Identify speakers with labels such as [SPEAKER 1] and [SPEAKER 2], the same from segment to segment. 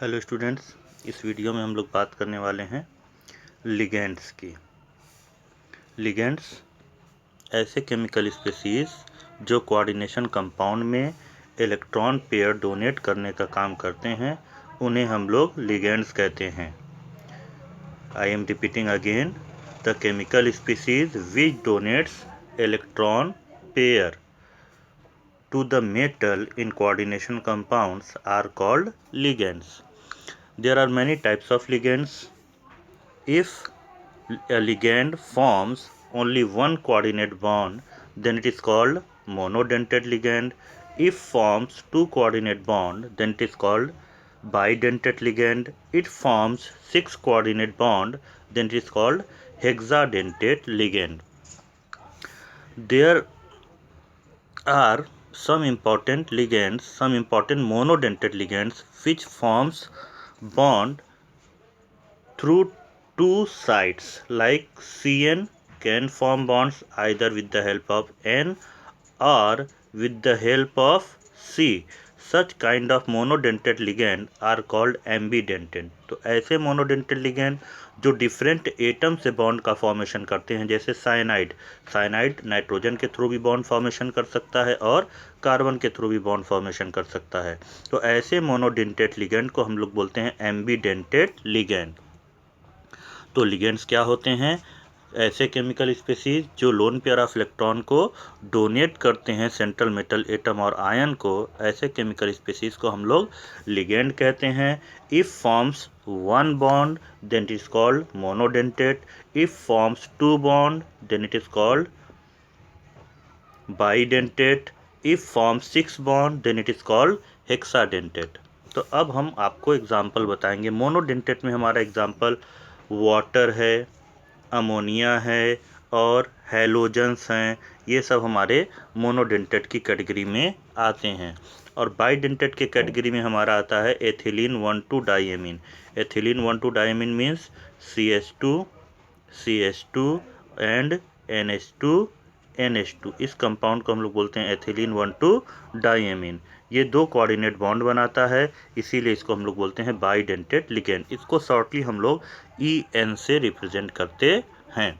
[SPEAKER 1] Hello students, इस video में हम लोग बात करने वाले हैं लिगेंड्स की। लिगेंड्स ऐसे केमिकल स्पीसीज जो कोऑर्डिनेशन कंपाउंड में इलेक्ट्रॉन पेयर डोनेट करने का काम करते हैं, उन्हें हम लोग लिगेंड्स कहते हैं। I am repeating again, the chemical species which donates electron pair to the metal in coordination compounds are called ligands. There are many types of ligands. If a ligand forms only one coordinate bond, then it is called monodentate ligand. If forms two coordinate bond, then it is called bidentate ligand. It forms six coordinate bond, then it is called hexadentate ligand. There are some important ligands, some important monodentate ligands which forms bond through two sides, like CN can form bonds either with the help of N or with the help of C. Such kind of monodentate ligand are called ambidentate. तो ऐसे monodentate ligand जो different atom से bond का formation करते हैं, जैसे cyanide nitrogen के through भी बॉन्ड फॉर्मेशन कर सकता है और कार्बन के थ्रू भी बॉन्ड फॉर्मेशन कर सकता है। तो ऐसे मोनोडेंटेट लिगेंड को हम लोग बोलते हैं एम्बीडेंटेट लिगेंड। तो लिगेंड्स क्या होते हैं? ऐसे केमिकल स्पीसीज जो लोन पेयर ऑफ इलेक्ट्रॉन को डोनेट करते हैं सेंट्रल मेटल एटम और आयन को, ऐसे केमिकल स्पीसीज को हम लोग लिगेंड कहते हैं। If forms one bond then it is called monodentate. If forms two bond then it is called bidentate. If forms six bond then it is called hexadentate. तो अब हम आपको एग्जाम्पल बताएंगे। मोनोडेंटेट में हमारा एग्जाम्पल वाटर है, ammonia है और हैलोजन्स हैं। ये सब हमारे मोनोडेंटेट की कैटेगरी में आते हैं। और बाइडेंटेट के कैटेगरी में हमारा आता है ethylene 1,2 diamine. Ethylene 1,2 diamine means CH2 and NH2 इस कंपाउंड को हम लोग बोलते हैं एथिलीन 1,2 डाइएमीन। ये दो कोऑर्डिनेट बॉन्ड बनाता है, इसीलिए इसको हम लोग बोलते हैं बाइडेंटेट लिगेंड। इसको शॉर्टली हम लोग EN से रिप्रेजेंट करते हैं।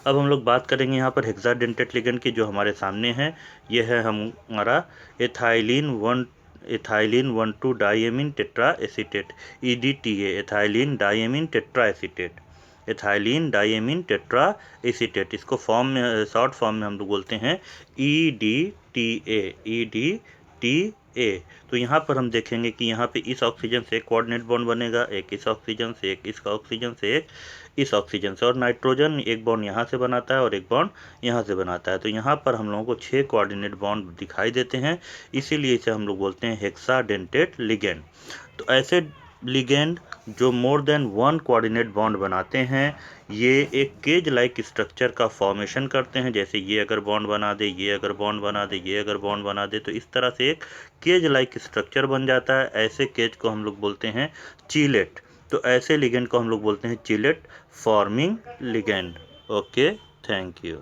[SPEAKER 1] अब हम लोग बात करेंगे यहाँ पर हेक्साडेंटेट लिगेंड की, जो हमारे सामने है। ये है हमारा ethylene 1,2 diamine tetra acetate, EDTA, ethylene diamine tetra acetate, ethylene diamine tetra acetate. इसको फॉर्म में, शॉर्ट फॉर्म में हम लोग बोलते हैं EDTA। तो यहाँ पर हम देखेंगे कि यहाँ पे इस ऑक्सीजन से एक कोऑर्डिनेट बॉन्ड बनेगा, एक इस ऑक्सीजन से, एक इस ऑक्सीजन से, एक इस ऑक्सीजन से, और नाइट्रोजन एक बॉन्ड यहाँ से बनाता है और एक बॉन्ड यहाँ से बनाता है। तो यहाँ पर हम लोगों को 6 कोऑर्डिनेट बॉन्ड दिखाई देते हैं, इसीलिए इसे हम लोग बोलते हैं हेक्साडेंटेट लिगेंड। तो ऐसे लिगेंड जो more than one coordinate bond बनाते हैं, ये एक केज लाइक स्ट्रक्चर का फॉर्मेशन करते हैं। जैसे ये अगर बॉन्ड बना दे, ये अगर बॉन्ड बना दे, ये अगर बॉन्ड बना दे, तो इस तरह से एक केज लाइक स्ट्रक्चर बन जाता है। ऐसे केज को हम लोग बोलते हैं चीलेट। तो ऐसे लिगेंड को हम लोग बोलते हैं चीलेट forming ligand. Okay, thank you.